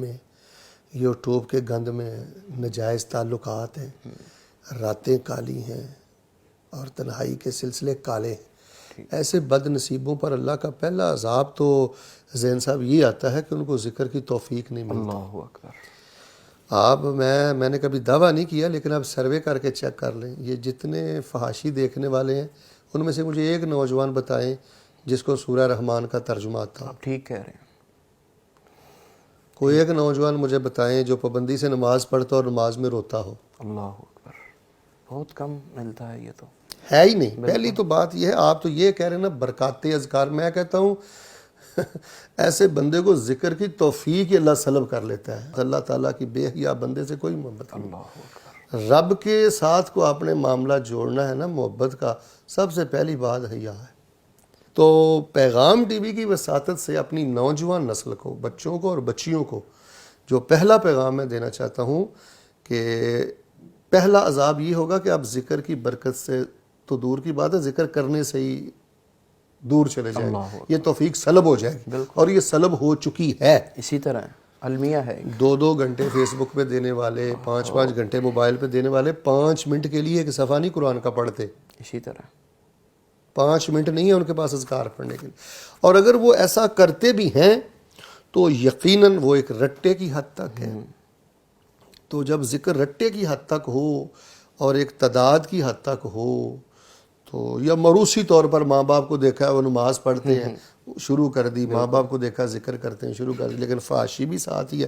میں یوٹیوب کے گند میں ناجائز تعلقات ہیں، راتیں کالی ہیں اور تنہائی کے سلسلے کالے ہیں۔ ایسے بد نصیبوں پر اللہ کا پہلا عذاب تو زین صاحب یہ آتا ہے کہ ان کو ذکر کی توفیق نہیں ملتی۔ اللہ اکبر۔ آپ میں نے کبھی دعویٰ نہیں کیا، لیکن آپ سروے کر کے چیک کر لیں، یہ جتنے فحاشی دیکھنے والے ہیں ان میں سے مجھے ایک نوجوان بتائیں جس کو سورہ رحمان کا ترجمہ آتا۔ آپ ٹھیک کہہ رہے ہیں۔ کوئی ایک نوجوان مجھے بتائیں جو پابندی سے نماز پڑھتا اور نماز میں روتا ہو۔ اللہ اکبر، بہت کم ملتا ہے یہ تو۔ ہے ہی نہیں۔ پہلی تو بات یہ ہے، آپ تو یہ کہہ رہے ہیں نا برکات اذکار، میں کہتا ہوں ایسے بندے کو ذکر کی توفیق اللہ سلب کر لیتا ہے۔ اللہ تعالیٰ کی بے حیا بندے سے کوئی محبت نہیں۔ اللہ اکبر۔ رب کے ساتھ کو آپ نے معاملہ جوڑنا ہے نا محبت کا، سب سے پہلی بات حیا ہے۔ تو پیغام ٹی وی کی وساطت سے اپنی نوجوان نسل کو، بچوں کو اور بچیوں کو جو پہلا پیغام میں دینا چاہتا ہوں کہ پہلا عذاب یہ ہوگا کہ آپ ذکر کی برکت سے تو دور کی بات ہے، ذکر کرنے سے ہی دور چلے جائیں اللہ گے، یہ توفیق سلب ہو جائے گی، اور یہ سلب ہو چکی ہے۔ اسی طرح المیہ ہے، 2 گھنٹے فیس بک پہ دینے والے، 5 گھنٹے موبائل پہ دینے والے، 5 منٹ کے لیے ایک صفحہ نہیں قرآن کا پڑھتے۔ اسی طرح 5 منٹ نہیں ہے ان کے پاس اذکار پڑھنے کے لیے، اور اگر وہ ایسا کرتے بھی ہیں تو یقیناً وہ ایک رٹے کی حد تک ہے۔ تو جب ذکر رٹے کی حد تک ہو اور ایک تعداد کی حد تک ہو تو، یا موروثی طور پر ماں باپ کو دیکھا ہے وہ نماز پڑھتے ہیں شروع کر دی، ماں باپ کو دیکھا ذکر کرتے ہیں شروع کر دی، لیکن فحاشی بھی ساتھ ہی ہے،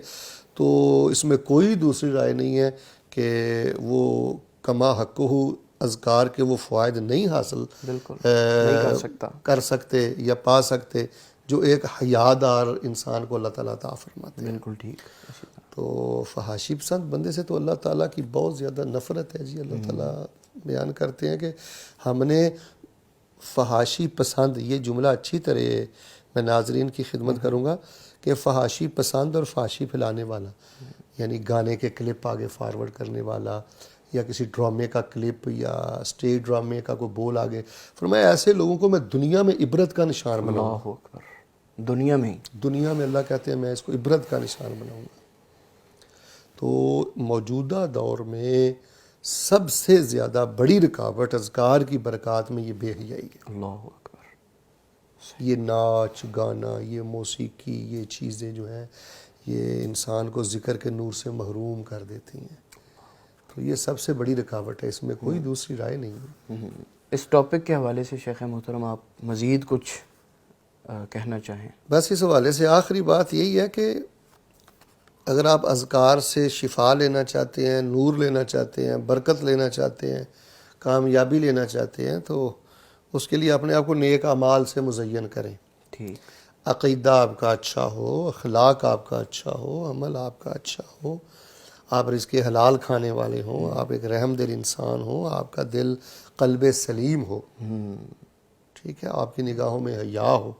تو اس میں کوئی دوسری رائے نہیں ہے کہ وہ کما حقہ اذکار کے وہ فوائد نہیں حاصل بالکل نہیں کر سکتے یا پا سکتے جو ایک حیادار انسان کو اللہ تعالیٰ عطا فرماتے ہیں۔ بالکل ٹھیک۔ اسی طرح تو فحاشی پسند بندے سے تو اللہ تعالیٰ کی بہت زیادہ نفرت ہے جی۔ اللہ تعالیٰ بیان کرتے ہیں کہ ہم نے فحاشی پسند، یہ جملہ اچھی طرح میں ناظرین کی خدمت کروں گا کہ فحاشی پسند اور فحاشی پھیلانے والا، یعنی گانے کے کلپ آگے فارورڈ کرنے والا، یا کسی ڈرامے کا کلپ یا اسٹیج ڈرامے کا کوئی بول آگے، فرمایا ایسے لوگوں کو میں دنیا میں عبرت کا نشان بناؤں گا۔ اللہ اکبر، دنیا میں ہی، دنیا میں اللہ کہتے ہیں میں اس کو عبرت کا نشان بناؤں گا۔ تو موجودہ دور میں سب سے زیادہ بڑی رکاوٹ اذکار کی برکات میں یہ بے حیائی ہے۔ اللہ اکبر۔ یہ ناچ گانا، یہ موسیقی، یہ چیزیں جو ہیں یہ انسان کو ذکر کے نور سے محروم کر دیتی ہیں۔ تو یہ سب سے بڑی رکاوٹ ہے، اس میں کوئی دوسری رائے نہیں ہے۔ اس ٹاپک کے حوالے سے شیخ محترم آپ مزید کچھ کہنا چاہیں؟ بس اس حوالے سے آخری بات یہی ہے کہ اگر آپ اذکار سے شفا لینا چاہتے ہیں، نور لینا چاہتے ہیں، برکت لینا چاہتے ہیں، کامیابی لینا چاہتے ہیں، تو اس کے لیے اپنے آپ کو نیک اعمال سے مزین کریں۔ ٹھیک۔ عقیدہ آپ کا اچھا ہو، اخلاق آپ کا اچھا ہو، عمل آپ کا اچھا ہو، آپ رزق حلال کھانے والے ہوں، آپ ایک رحم دل انسان ہوں، آپ کا دل قلب سلیم ہو، ٹھیک ہے، آپ کی نگاہوں میں حیا ہو،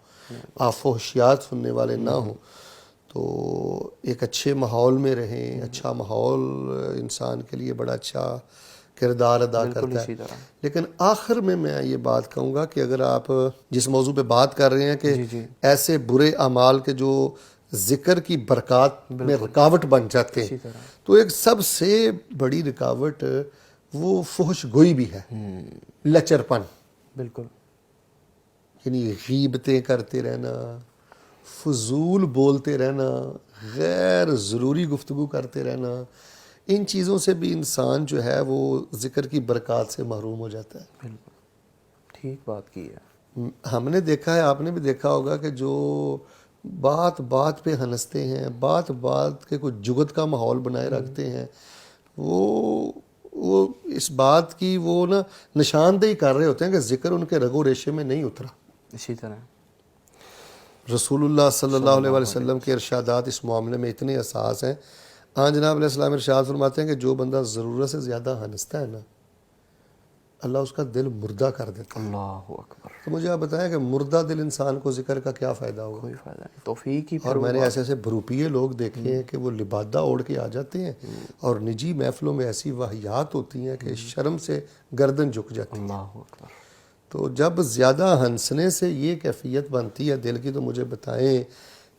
آپ فحشیات سننے والے نہ ہوں، تو ایک اچھے ماحول میں رہیں۔ اچھا ماحول انسان کے لیے بڑا اچھا کردار ادا کرتا ہے۔ لیکن آخر میں یہ بات کہوں گا کہ اگر آپ جس موضوع پہ بات کر رہے ہیں کہ ایسے برے اعمال کے جو ذکر کی برکات میں رکاوٹ بن جاتے ہیں، تو ایک سب سے بڑی رکاوٹ وہ فحش گوئی بھی ہے، لچرپن، بالکل، یعنی غیبتیں کرتے رہنا، فضول بولتے رہنا، غیر ضروری گفتگو کرتے رہنا، ان چیزوں سے بھی انسان جو ہے وہ ذکر کی برکات سے محروم ہو جاتا ہے۔ بالکل ٹھیک بات کی ہے۔ ہم نے دیکھا ہے، آپ نے بھی دیکھا ہوگا کہ جو بات بات پہ ہنستے ہیں، بات بات کے کوئی جگت کا ماحول بنائے رکھتے ہیں، وہ اس بات کی وہ نشاندہی کر رہے ہوتے ہیں کہ ذکر ان کے رگ و ریشے میں نہیں اترا۔ اسی طرح رسول اللہ صلی اللہ علیہ وسلم کے ارشادات اس معاملے میں اتنے حساس ہیں۔ جناب علیہ السلام ارشاد فرماتے ہیں کہ جو بندہ ضرورت سے زیادہ ہنستا ہے نا، اللہ اس کا دل مردہ کر دیتا ہے۔ اللہ اکبر۔ تو مجھے آپ بتائیں کہ مردہ دل انسان کو ذکر کا کیا فائدہ ہوگا؟ کوئی فائدہ نہیں، توفیق ہی۔ اور میں نے ایسے بھروپیے لوگ دیکھے ہیں کہ وہ لبادہ اوڑھ کے آ جاتے ہیں اور نجی محفلوں میں ایسی واہیات ہوتی ہیں کہ شرم سے گردن جھک جاتی ہے۔ اللہ اکبر۔ تو جب زیادہ ہنسنے سے یہ کیفیت بنتی ہے دل کی، تو مجھے بتائیں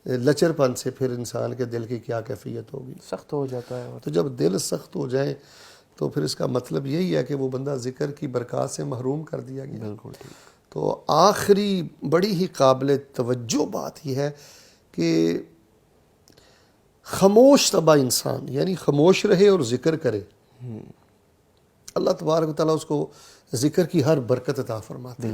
لچر پن سے پھر انسان کے دل کی کیا کیفیت ہوگی. سخت ہو جاتا ہے. اور تو جب دل سخت ہو جائے تو پھر اس کا مطلب یہی ہے کہ وہ بندہ ذکر کی برکات سے محروم کر دیا گیا. بالکل ٹھیک. تو آخری بڑی ہی قابل توجہ بات یہ ہے کہ خاموش طبع انسان یعنی خاموش رہے اور ذکر کرے، اللہ تبارک و تعالیٰ اس کو ذکر کی ہر برکت عطا فرماتے ہیں.